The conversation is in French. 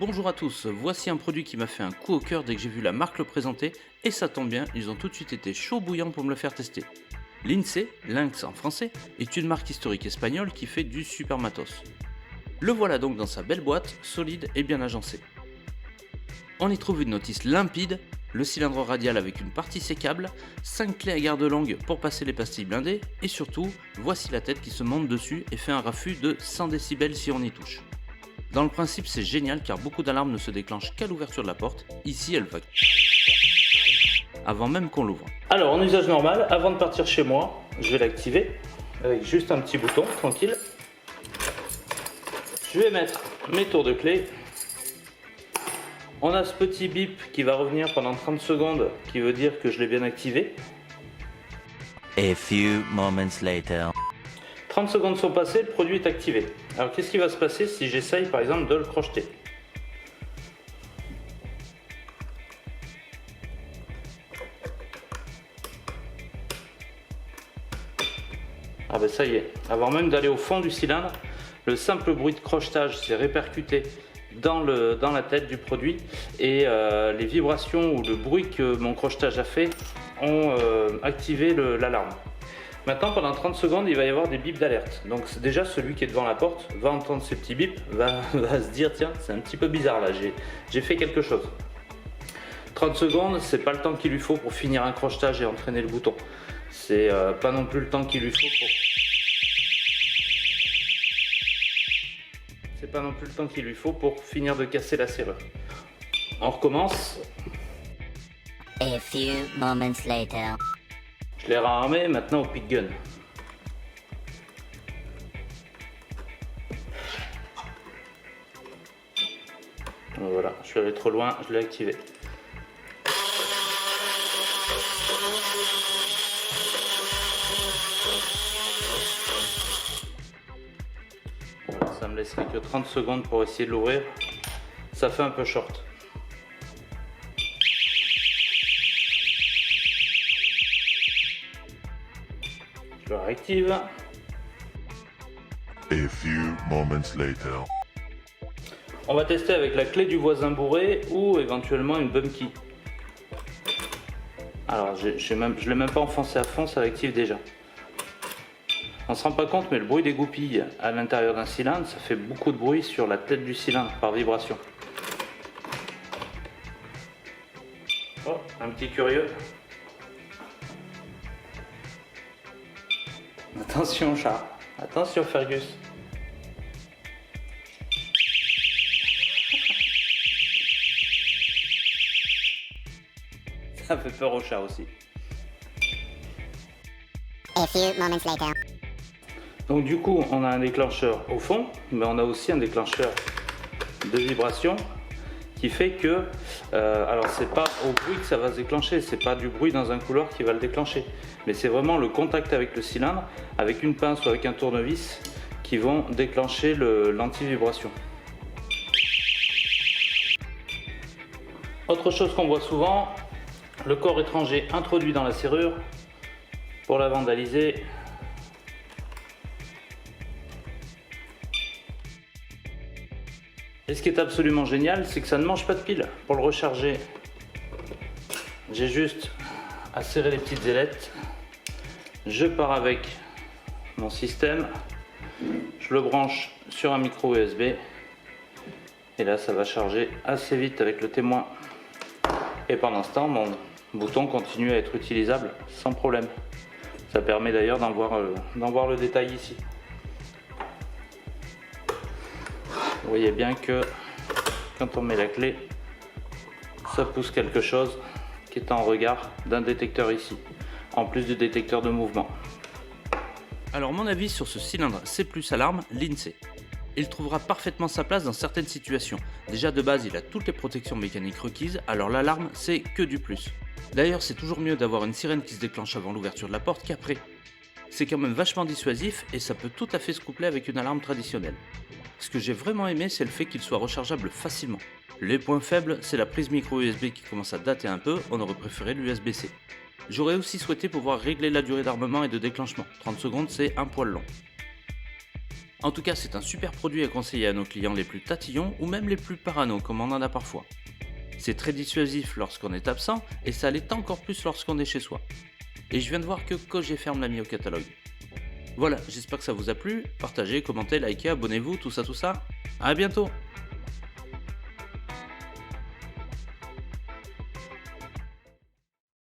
Bonjour à tous, voici un produit qui m'a fait un coup au cœur dès que j'ai vu la marque le présenter, et ça tombe bien, ils ont tout de suite été chaud bouillants pour me le faire tester. Lince, Lynx en français, est une marque historique espagnole qui fait du super matos. Le voilà donc dans sa belle boîte, solide et bien agencé. On y trouve une notice limpide, le cylindre radial avec une partie sécable, 5 clés à garde longue pour passer les pastilles blindées, et surtout, voici la tête qui se monte dessus et fait un raffut de 100 décibels si on y touche. Dans le principe c'est génial car beaucoup d'alarmes ne se déclenchent qu'à l'ouverture de la porte, ici elle va avant même qu'on l'ouvre. Alors en usage normal, avant de partir chez moi, je vais l'activer avec juste un petit bouton, tranquille. Je vais mettre mes tours de clé. On a ce petit bip qui va revenir pendant 30 secondes qui veut dire que je l'ai bien activé. A few moments later. 30 secondes sont passées, le produit est activé. Alors qu'est-ce qui va se passer si j'essaye par exemple de le crocheter? Ah ben ça y est, avant même d'aller au fond du cylindre, le simple bruit de crochetage s'est répercuté dans la tête du produit et les vibrations ou le bruit que mon crochetage a fait ont activé l'alarme. Maintenant, pendant 30 secondes, il va y avoir des bips d'alerte. Donc déjà, celui qui est devant la porte va entendre ces petits bips, va se dire tiens, c'est un petit peu bizarre là, j'ai fait quelque chose. 30 secondes, c'est pas le temps qu'il lui faut pour finir un crochetage et entraîner le bouton. C'est pas non plus le temps qu'il lui faut pour... C'est pas non plus le temps qu'il lui faut pour finir de casser la serrure. On recommence. A few moments later. Je l'ai réarmé maintenant au pick gun. Voilà, je suis allé trop loin, je l'ai activé. Voilà, ça me laisserait que 30 secondes pour essayer de l'ouvrir. Ça fait un peu short. Je le réactive. A few moments later. On va tester avec la clé du voisin bourré ou éventuellement une bum key. Alors je l'ai même pas enfoncé à fond, ça l'active déjà. On se rend pas compte mais le bruit des goupilles à l'intérieur d'un cylindre, ça fait beaucoup de bruit sur la tête du cylindre par vibration. Oh, un petit curieux. Attention chat, attention Fergus. Ça fait peur au chat aussi. A few moments later. Donc du coup on a un déclencheur au fond, mais on a aussi un déclencheur de vibration qui fait que, alors c'est pas au bruit que ça va se déclencher, c'est pas du bruit dans un couloir qui va le déclencher, mais c'est vraiment le contact avec le cylindre, avec une pince ou avec un tournevis qui vont déclencher l'anti-vibration. Autre chose qu'on voit souvent, le corps étranger introduit dans la serrure pour la vandaliser. Et ce qui est absolument génial, c'est que ça ne mange pas de pile. Pour le recharger, j'ai juste à serrer les petites ailettes. Je pars avec mon système. Je le branche sur un micro USB. Et là, ça va charger assez vite avec le témoin. Et pendant ce temps, mon bouton continue à être utilisable sans problème. Ça permet d'ailleurs d'en voir le détail ici. Vous voyez bien que quand on met la clé, ça pousse quelque chose qui est en regard d'un détecteur ici, en plus du détecteur de mouvement. Alors mon avis sur ce cylindre C+ alarme Lince. Il trouvera parfaitement sa place dans certaines situations. Déjà de base il a toutes les protections mécaniques requises, alors l'alarme c'est que du plus. D'ailleurs c'est toujours mieux d'avoir une sirène qui se déclenche avant l'ouverture de la porte qu'après. C'est quand même vachement dissuasif et ça peut tout à fait se coupler avec une alarme traditionnelle. Ce que j'ai vraiment aimé, c'est le fait qu'il soit rechargeable facilement. Les points faibles, c'est la prise micro USB qui commence à dater un peu, on aurait préféré l'USB-C. J'aurais aussi souhaité pouvoir régler la durée d'armement et de déclenchement, 30 secondes c'est un poil long. En tout cas, c'est un super produit à conseiller à nos clients les plus tatillons ou même les plus parano comme on en a parfois. C'est très dissuasif lorsqu'on est absent et ça l'est encore plus lorsqu'on est chez soi. Et je viens de voir que Coget Ferme l'a mis au catalogue. Voilà, j'espère que ça vous a plu. Partagez, commentez, likez, abonnez-vous, tout ça. À bientôt!